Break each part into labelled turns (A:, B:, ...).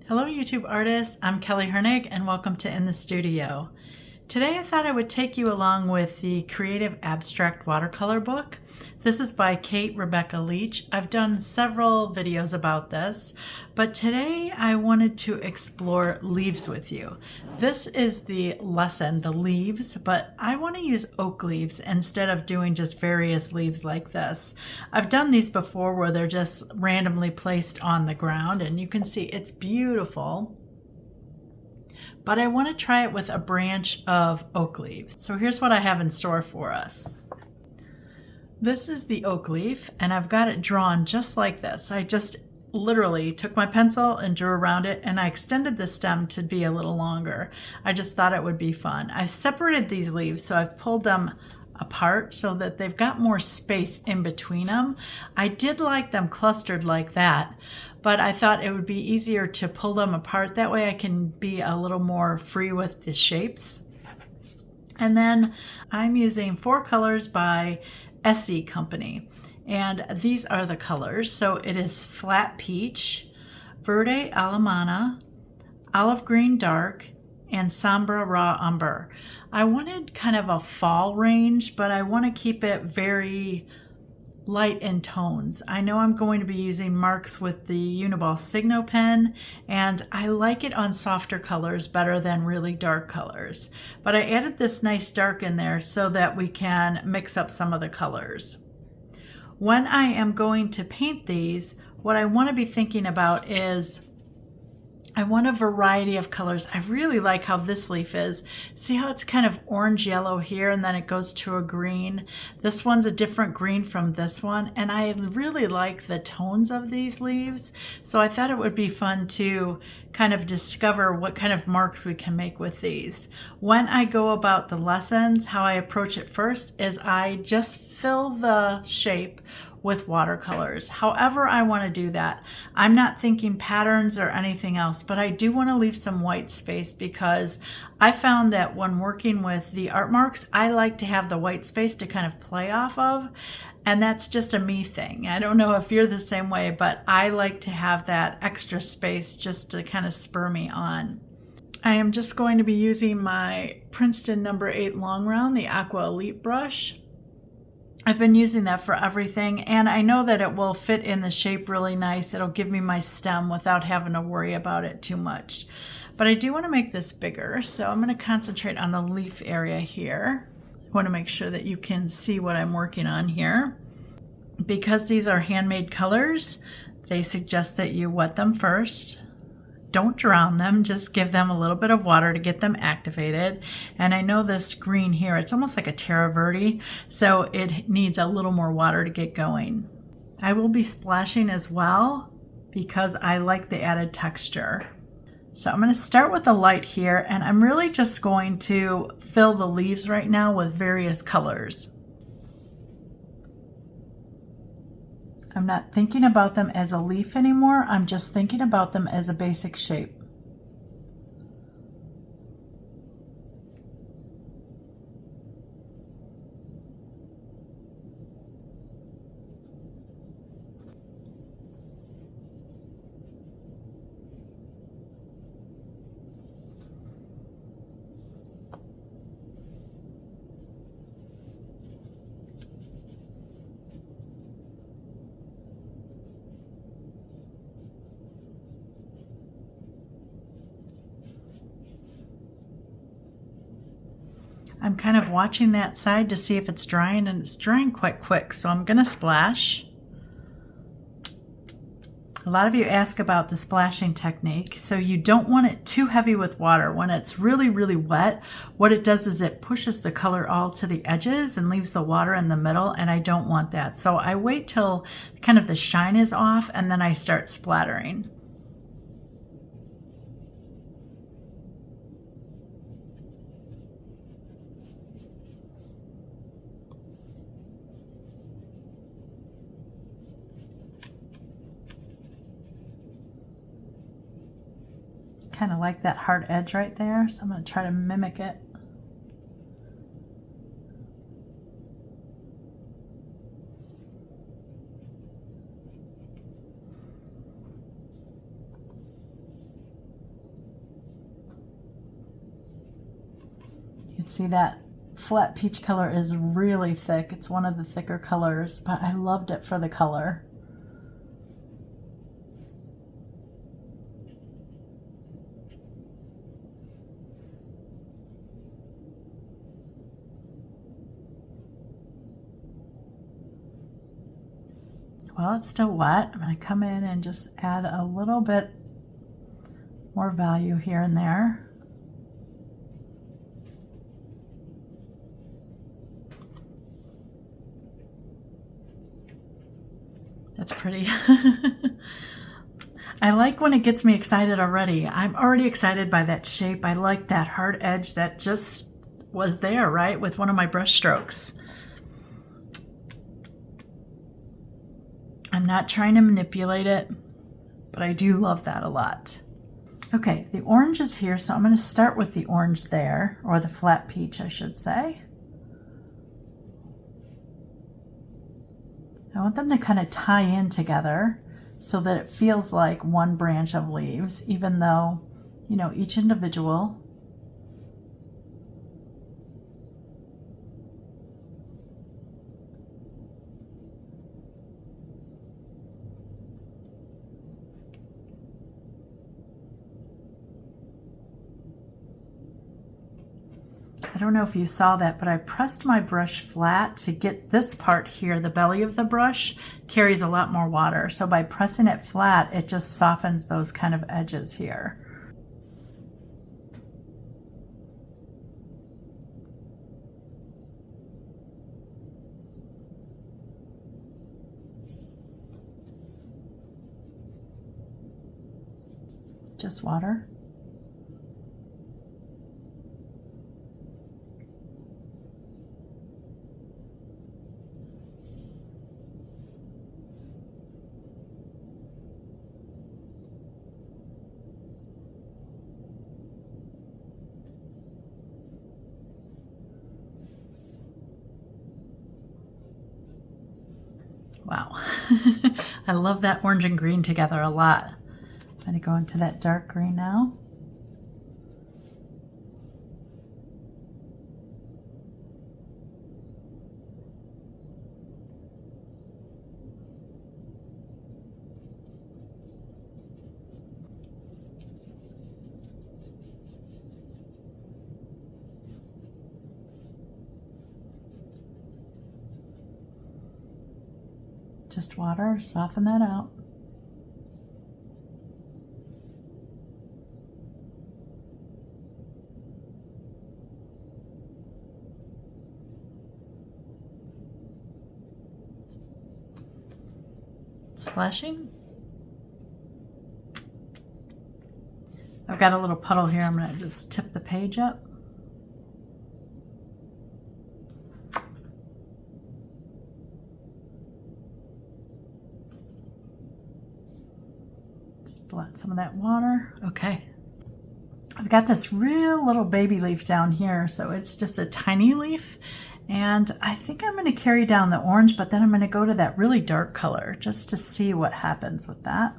A: Hello YouTube artists, I'm Kelly Hernig and welcome to In the Studio. Today I thought I would take you along with the Creative Abstract Watercolor book. This is by Kate Rebecca Leach. I've done several videos about this, but today I wanted to explore leaves with you. This is the lesson, the leaves, but I want to use oak leaves instead of doing just various leaves like this. I've done these before where they're just randomly placed on the ground and you can see it's beautiful. But I want to try it with a branch of oak leaves. So here's what I have in store for us. This is the oak leaf and I've got it drawn just like this. I just literally took my pencil and drew around it and I extended the stem to be a little longer. I just thought it would be fun. I separated these leaves, so I've pulled them apart so that they've got more space in between them. I did like them clustered like that, but I thought it would be easier to pull them apart. That way I can be a little more free with the shapes. And then I'm using 4 colors by SE Company. And these are the colors. So it is Flat Peach, Verde Alemana, Olive Green Dark, and Sombra Raw Umber. I wanted kind of a fall range, but I want to keep it very light in tones. I know I'm going to be using marks with the Uniball Signo pen, and I like it on softer colors better than really dark colors. But I added this nice dark in there so that we can mix up some of the colors. When I am going to paint these, what I want to be thinking about is I want a variety of colors. I really like how this leaf is. See how it's kind of orange yellow here and then it goes to a green. This one's a different green from this one, and I really like the tones of these leaves. So I thought it would be fun to kind of discover what kind of marks we can make with these. When I go about the lessons, how I approach it first is I just fill the shape with watercolors. However I want to do that. I'm not thinking patterns or anything else, but I do want to leave some white space because I found that when working with the art marks, I like to have the white space to kind of play off of. And that's just a me thing. I don't know if you're the same way, but I like to have that extra space just to kind of spur me on. I am just going to be using my Princeton No. 8 Long Round, the Aqua Elite brush. I've been using that for everything, and I know that it will fit in the shape really nice. It'll give me my stem without having to worry about it too much. But I do want to make this bigger, so I'm going to concentrate on the leaf area here. I want to make sure that you can see what I'm working on here. Because these are handmade colors, they suggest that you wet them first. Don't drown them, just give them a little bit of water to get them activated. And I know this green here, it's almost like a Terra Verde, so it needs a little more water to get going. I will be splashing as well because I like the added texture. So I'm going to start with the light here, and I'm really just going to fill the leaves right now with various colors. I'm not thinking about them as a leaf anymore. I'm just thinking about them as a basic shape. I'm kind of watching that side to see if it's drying, and it's drying quite quick, so I'm going to splash. A lot of you ask about the splashing technique, so you don't want it too heavy with water. When it's really, really wet, what it does is it pushes the color all to the edges and leaves the water in the middle, and I don't want that. So I wait till kind of the shine is off, and then I start splattering. Kind of like that hard edge right there, so I'm going to try to mimic it. can see that flat peach color is really thick. It's one of the thicker colors, but I loved it for the color. While it's still wet, I'm going to come in and just add a little bit more value here and there. That's pretty. I like when it gets me excited already. I'm already excited by that shape. I like that hard edge that just was there, right, with one of my brush strokes. I'm not trying to manipulate it, but I do love that a lot. Okay, the orange is here, so I'm going to start with the orange there, or the flat peach, I should say. I want them to kind of tie in together so that it feels like one branch of leaves, even though, you know, each individual. I don't know if you saw that, but I pressed my brush flat to get this part here. The belly of the brush carries a lot more water. So by pressing it flat, it just softens those kind of edges here. Just water. Wow. I love that orange and green together a lot. I'm going to go into that dark green now. Just water, soften that out. Splashing. I've got a little puddle here. I'm going to just tip the page up. Splat some of that water. Okay. I've got this real little baby leaf down here, so it's just a tiny leaf. And I think I'm going to carry down the orange, but then I'm going to go to that really dark color just to see what happens with that.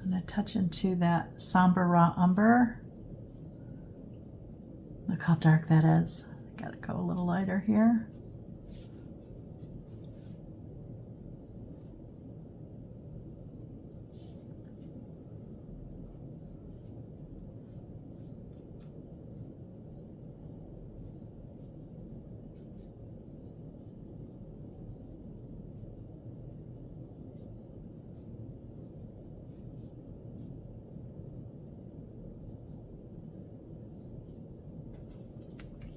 A: I'm going to touch into that somber raw umber. Look how dark that is. Got to go a little lighter here.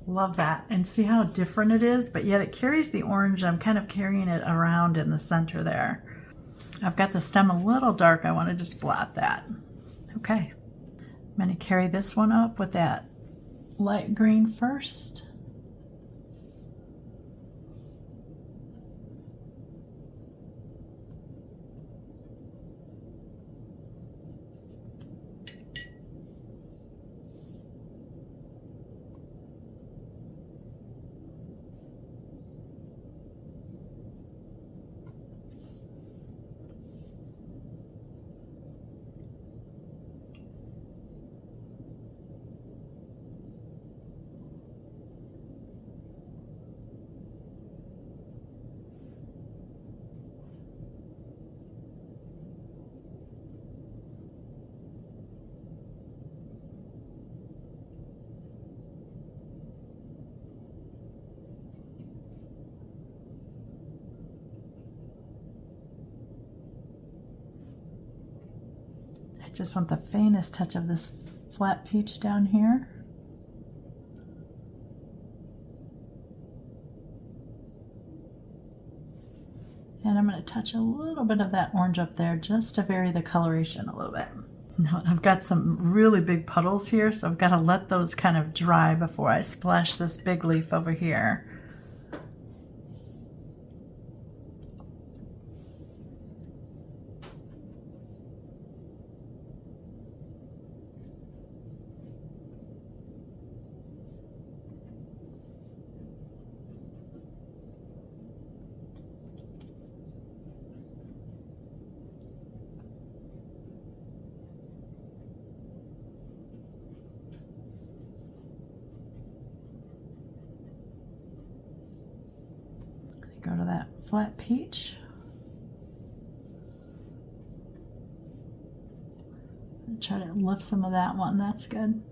A: Love that. And see how different it is, but yet it carries the orange. I'm kind of carrying it around in the center there. I've got the stem a little dark. I want to just blot that. Okay. I'm going to carry this one up with that light green first. just want the faintest touch of this flat peach down here. And I'm going to touch a little bit of that orange up there just to vary the coloration a little bit. Now I've got some really big puddles here, so I've got to let those kind of dry before I splash this big leaf over here. Go to that flat peach. And try to lift some of that one, that's good.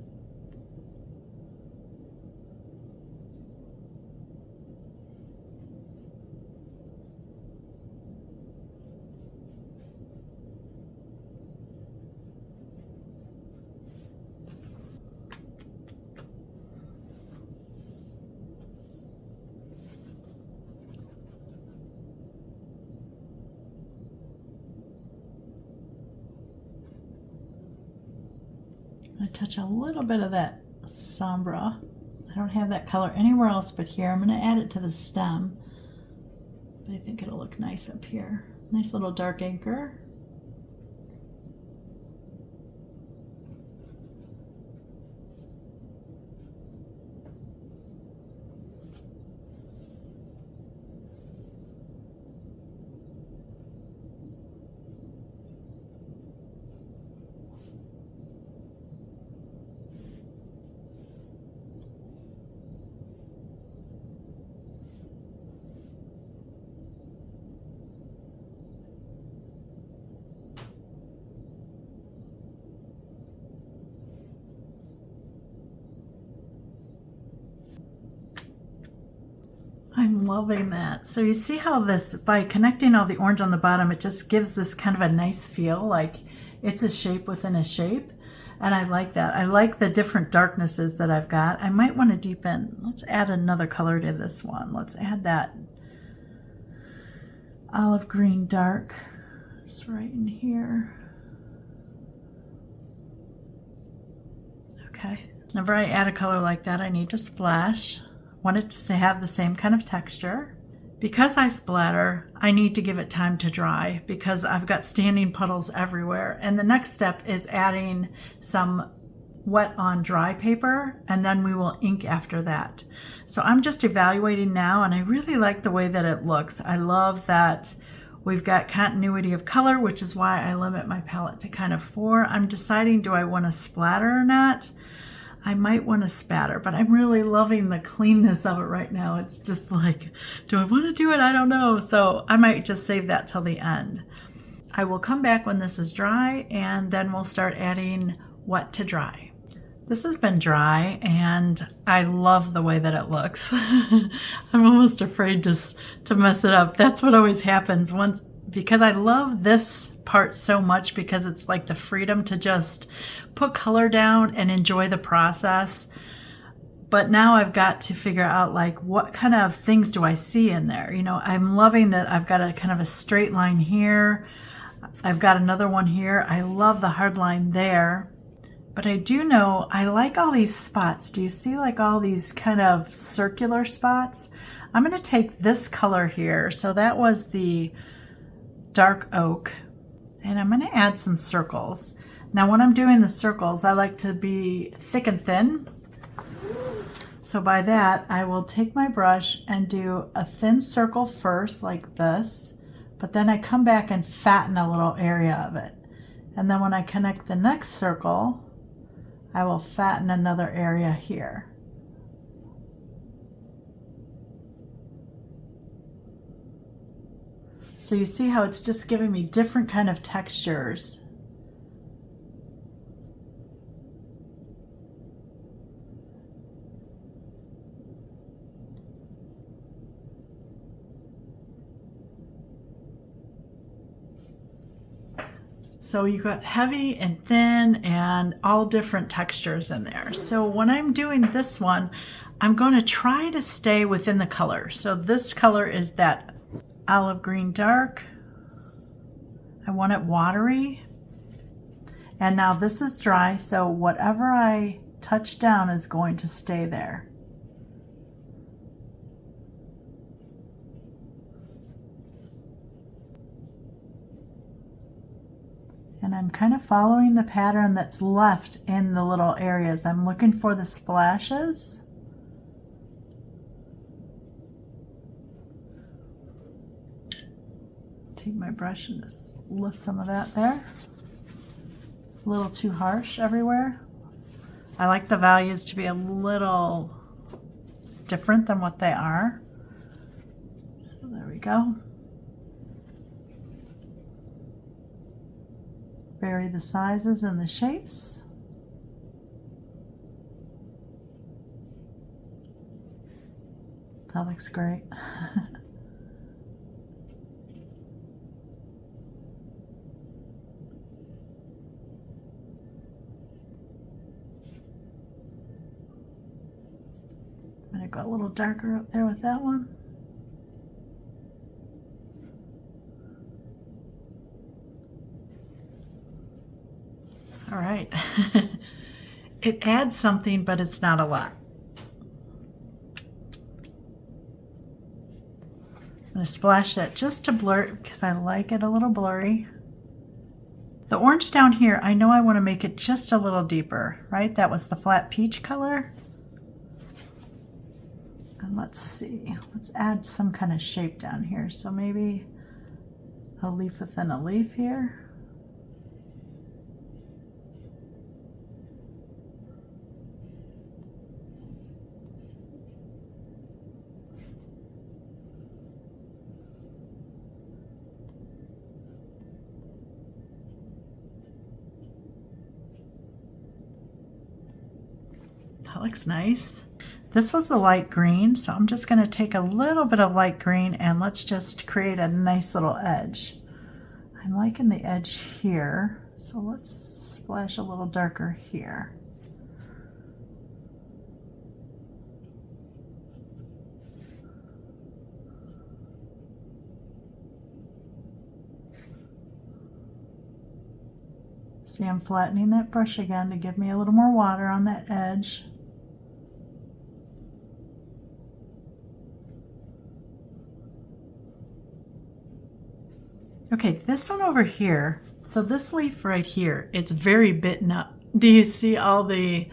A: I touch a little bit of that sombra. I don't have that color anywhere else but here. I'm going to add it to the stem. But I think it'll look nice up here. Nice little dark anchor. I'm loving that. So you see how this, by connecting all the orange on the bottom, it just gives this kind of a nice feel, like it's a shape within a shape. And I like that. I like the different darknesses that I've got. I might want to deepen. Let's add another color to this one. Let's add that olive green dark. It's right in here. Okay. Whenever I add a color like that, I need to splash. Want it to have the same kind of texture. Because I splatter, I need to give it time to dry because I've got standing puddles everywhere. And the next step is adding some wet on dry paper, and then we will ink after that. So I'm just evaluating now, and I really like the way that it looks. I love that we've got continuity of color, which is why I limit my palette to kind of 4. I'm deciding, do I want to splatter or not? I might want to spatter, but I'm really loving the cleanness of it right now. It's just like, do I want to do it? I don't know. So I might just save that till the end. I will come back when this is dry, and then we'll start adding wet to dry. This has been dry, and I love the way that it looks. I'm almost afraid to mess it up. That's what always happens once, because I love this part so much because it's like the freedom to just put color down and enjoy the process. But now I've got to figure out like what kind of things do I see in there. You know, I'm loving that I've got a kind of a straight line here. I've got another one here. I love the hard line there. But I do know I like all these spots. Do you see like all these kind of circular spots? I'm going to take this color here. So that was the dark oak. And I'm going to add some circles. Now when I'm doing the circles, I like to be thick and thin. So by that, I will take my brush and do a thin circle first, like this. But then I come back and fatten a little area of it. And then when I connect the next circle, I will fatten another area here. So you see how it's just giving me different kind of textures. So you got heavy and thin and all different textures in there. So when I'm doing this one, I'm going to try to stay within the color. So this color is that olive green dark. I want it watery. And now this is dry, so whatever I touch down is going to stay there. And I'm kind of following the pattern that's left in the little areas. I'm looking for the splashes. Take my brush and just lift some of that there. A little too harsh everywhere. I like the values to be a little different than what they are. So there we go. Vary the sizes and the shapes. That looks great. I'm going to go a little darker up there with that one. All right. It adds something, but it's not a lot. I'm going to splash that just to blur it because I like it a little blurry. The orange down here, I know I want to make it just a little deeper, right? That was the flat peach color. And let's see, let's add some kind of shape down here. So maybe a leaf within a leaf here. That looks nice. This was the light green, so I'm just going to take a little bit of light green and let's just create a nice little edge. I'm liking the edge here, so let's splash a little darker here. See, I'm flattening that brush again to give me a little more water on that edge. Okay, this one over here, so this leaf right here, it's very bitten up. Do you see all the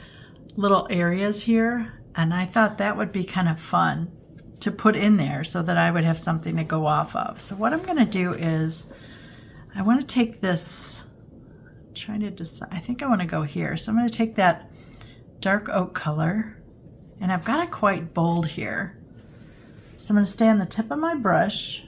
A: little areas here? And I thought that would be kind of fun to put in there so that I would have something to go off of. So what I'm going to do is, I want to take this, trying to decide, I think I want to go here. So I'm going to take that dark oak color, and I've got it quite bold here. So I'm going to stay on the tip of my brush.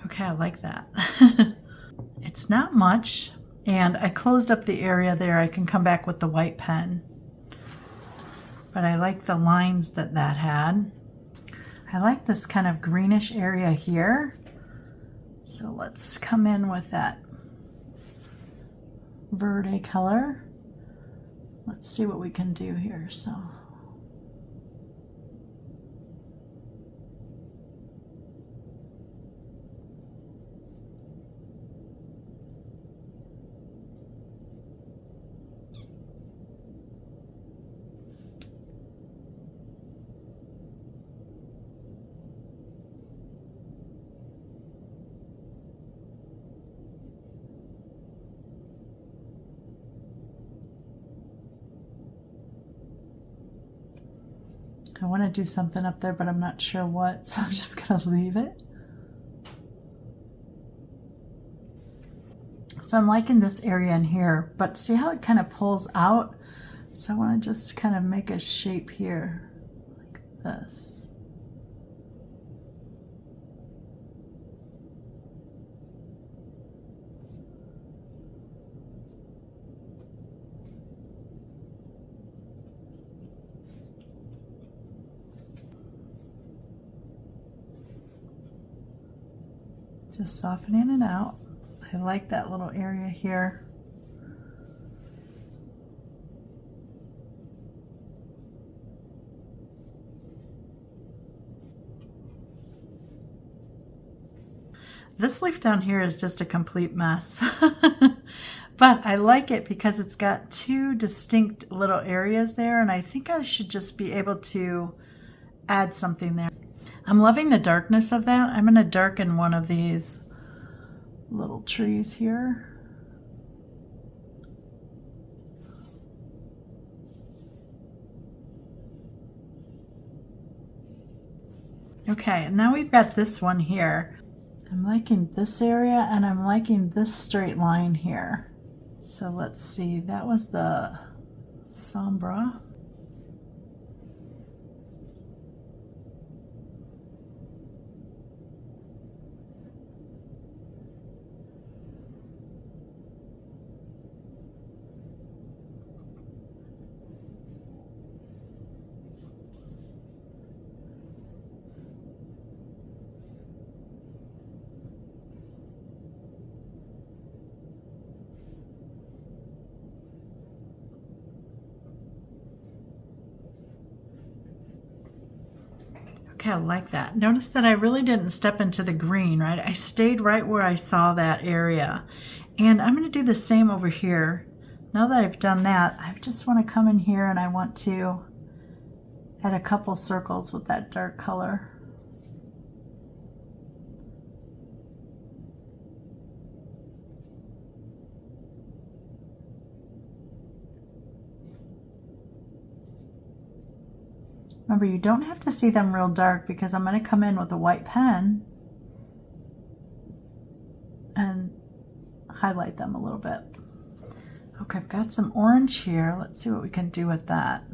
A: Okay, I like that. It's not much, and I closed up the area there. I can come back with the white pen, but I like the lines that that had. I like this kind of greenish area here, so let's come in with that verde color. Let's see what we can do here. So I want to do something up there, but I'm not sure what, so I'm just going to leave it. So I'm liking this area in here, but see how it kind of pulls out? So I want to just kind of make a shape here like this. Just softening it out. I like that little area here. This leaf down here is just a complete mess. But I like it because it's got two distinct little areas there, and I think I should just be able to add something there. I'm loving the darkness of that. I'm going to darken one of these little trees here. Okay, and now we've got this one here. I'm liking this area, and I'm liking this straight line here. So let's see, that was the sombra. Okay, I like that. Notice that I really didn't step into the green, right? I stayed right where I saw that area. And I'm going to do the same over here. Now that I've done that, I just want to come in here and I want to add a couple circles with that dark color. Remember, you don't have to see them real dark because I'm going to come in with a white pen and highlight them a little bit. Okay, I've got some orange here. Let's see what we can do with that.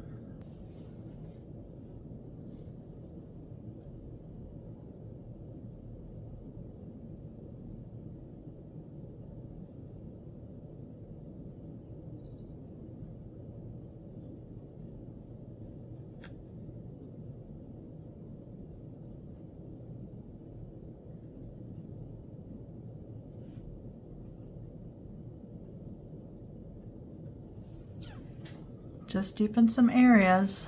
A: Just deepen some areas.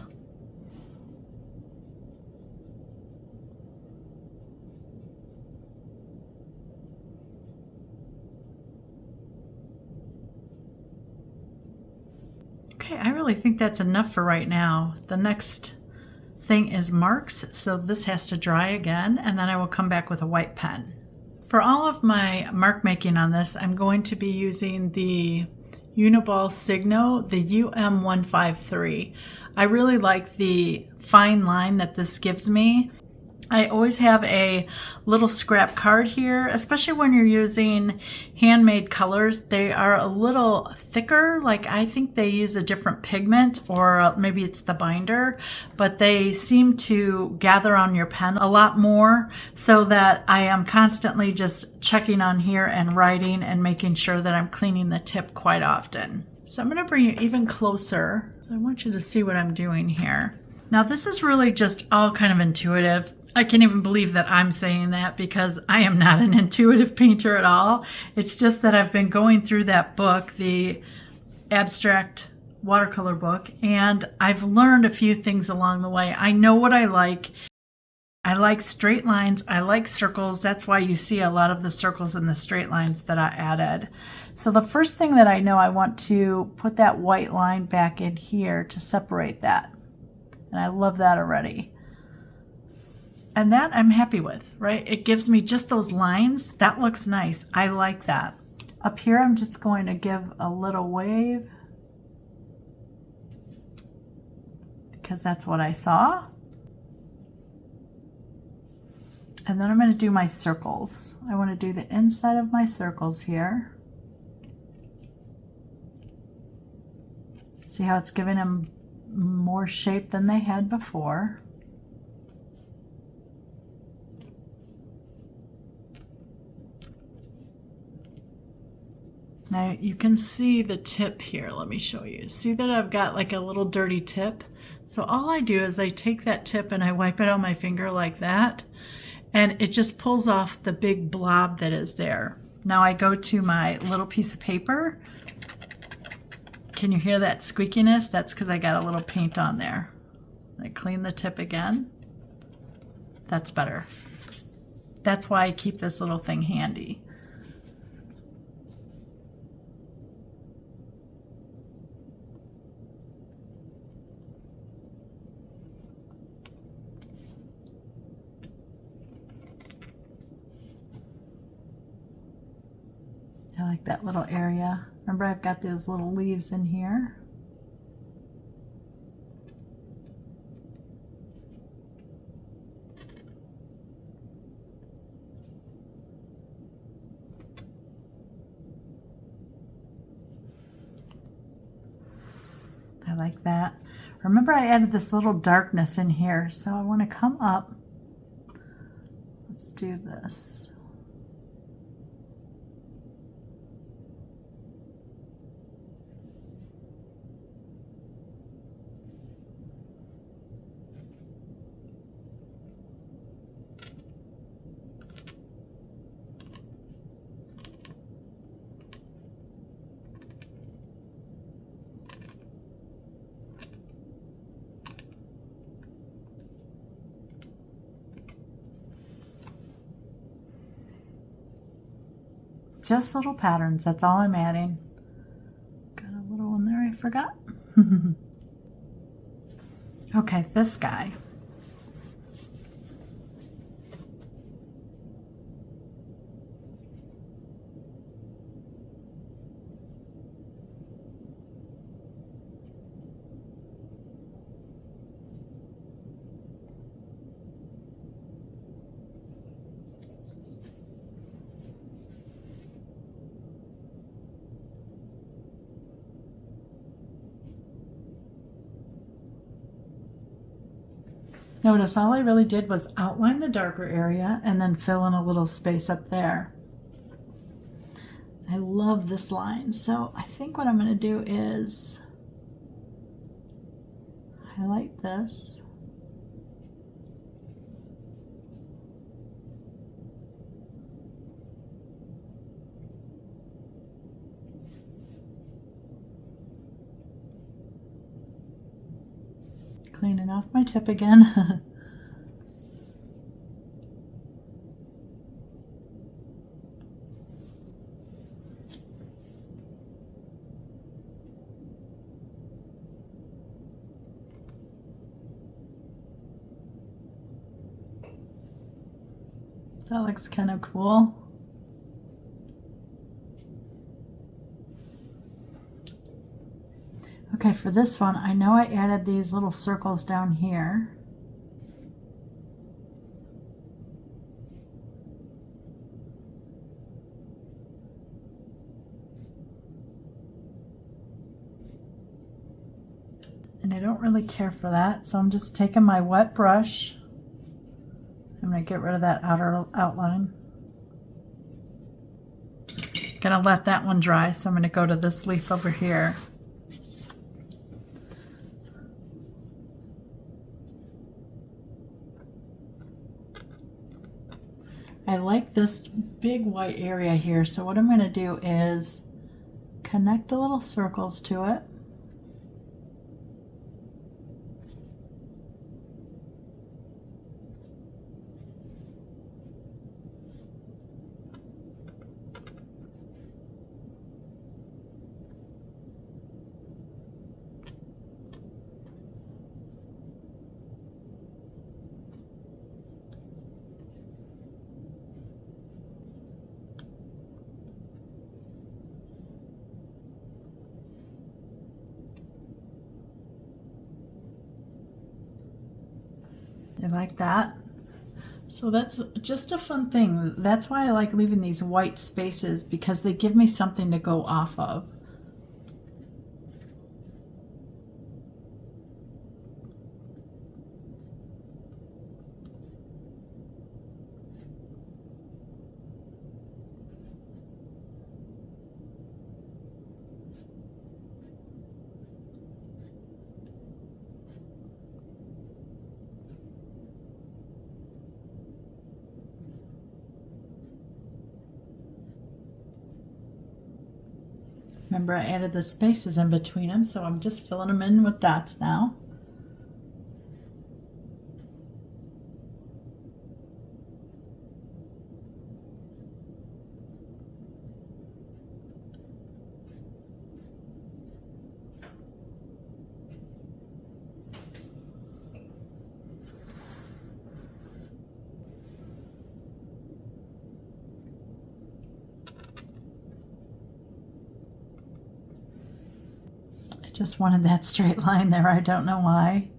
A: Okay, I really think that's enough for right now. The next thing is marks, so this has to dry again, and then I will come back with a white pen. For all of my mark making on this, I'm going to be using the Uniball Signo, the UM153. I really like the fine line that this gives me. I always have a little scrap card here, especially when you're using handmade colors. They are a little thicker, like I think they use a different pigment, or maybe it's the binder, but they seem to gather on your pen a lot more, so that I am constantly just checking on here and writing and making sure that I'm cleaning the tip quite often. So I'm going to bring you even closer. I want you to see what I'm doing here. Now this is really just all kind of intuitive. I can't even believe that I'm saying that because I am not an intuitive painter at all. It's just that I've been going through that book, the Abstract Watercolor book, and I've learned a few things along the way. I know what I like. I like straight lines. I like circles. That's why you see a lot of the circles and the straight lines that I added. So the first thing that I know, I want to put that white line back in here to separate that. And I love that already. And that I'm happy with, right? It gives me just those lines. That looks nice. I like that. Up here, I'm just going to give a little wave because that's what I saw. And then I'm going to do my circles. I want to do the inside of my circles here. See how it's giving them more shape than they had before. Now you can see the tip here. Let me show you. See that I've got like a little dirty tip? So all I do is I take that tip and I wipe it on my finger like that, and it just pulls off the big blob that is there. Now I go to my little piece of paper. Can you hear that squeakiness? That's because I got a little paint on there. I clean the tip again. That's better. That's why I keep this little thing handy. I like that little area. Remember, I've got these little leaves in here. I like that. Remember, I added this little darkness in here, so I want to come up. Let's do this. Just little patterns, that's all I'm adding. Got a little one there I forgot. Okay, this guy. Notice all I really did was outline the darker area and then fill in a little space up there. I love this line, so I think what I'm going to do is highlight this. Cleaning off my tip again. That looks kind of cool. Okay, for this one, I know I added these little circles down here. And I don't really care for that, so I'm just taking my wet brush. I'm going to get rid of that outer outline. Gonna let that one dry, so I'm going to go to this leaf over here. I like this big white area here, so what I'm going to do is connect the little circles to it. You like that? So that's just a fun thing. That's why I like leaving these white spaces, because they give me something to go off of. Remember, I added the spaces in between them, so I'm just filling them in with dots now. Just wanted that straight line there. I don't know why.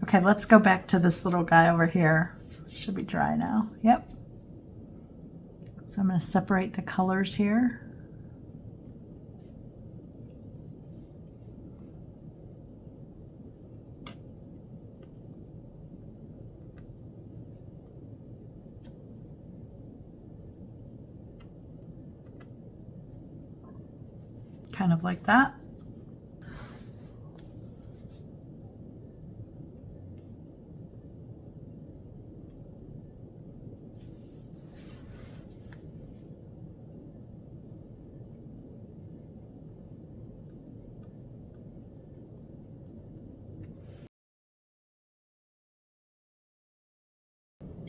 A: Okay, let's go back to this little guy over here. Should be dry now. Yep. So I'm going to separate the colors here. Kind of like that.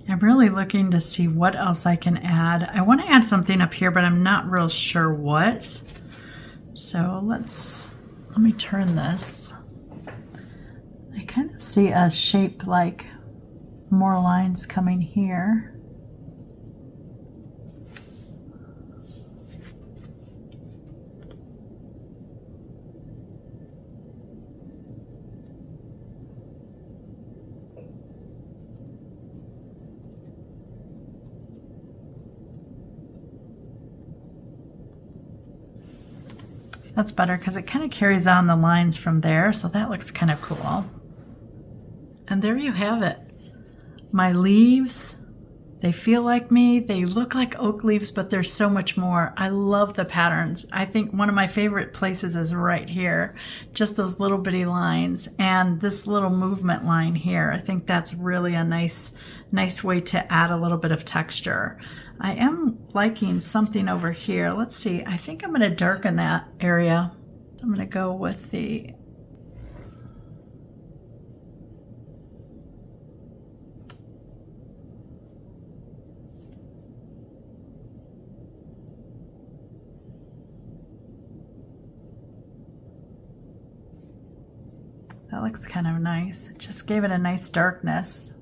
A: I'm really looking to see what else I can add. I want to add something up here, but I'm not real sure what. So let me turn this. I kind of see a shape like more lines coming here. That's better because it kind of carries on the lines from there, so that looks kind of cool. And there you have it. My leaves, they feel like me. They look like oak leaves, but there's so much more. I love the patterns. I think one of my favorite places is right here. Just those little bitty lines and this little movement line here. I think that's really a nice way to add a little bit of texture. I am liking something over here. Let's see. I think I'm going to darken that area. I'm going to go with the that looks kind of nice. It just gave it a nice darkness.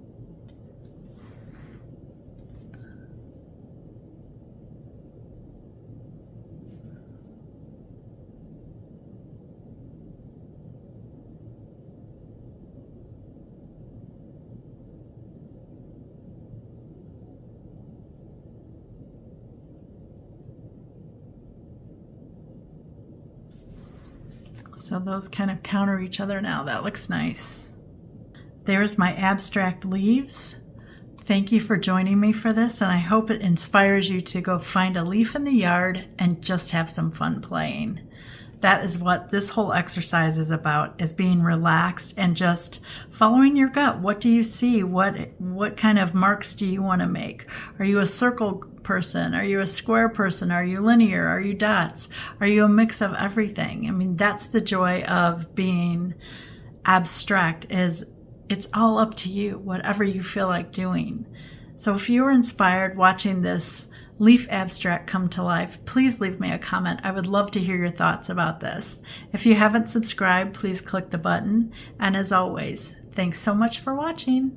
A: So those kind of counter each other now. That looks nice. There's my abstract leaves. Thank you for joining me for this, and I hope it inspires you to go find a leaf in the yard and just have some fun playing. That is what this whole exercise is about, is being relaxed and just following your gut. What do you see? What kind of marks do you want to make? Are you a circle person? Are you a square person? Are you linear? Are you dots? Are you a mix of everything? I mean, that's the joy of being abstract, is it's all up to you, whatever you feel like doing. So if you were inspired watching this leaf abstract come to life, please leave me a comment. I would love to hear your thoughts about this. If you haven't subscribed, please click the button. And as always, thanks so much for watching.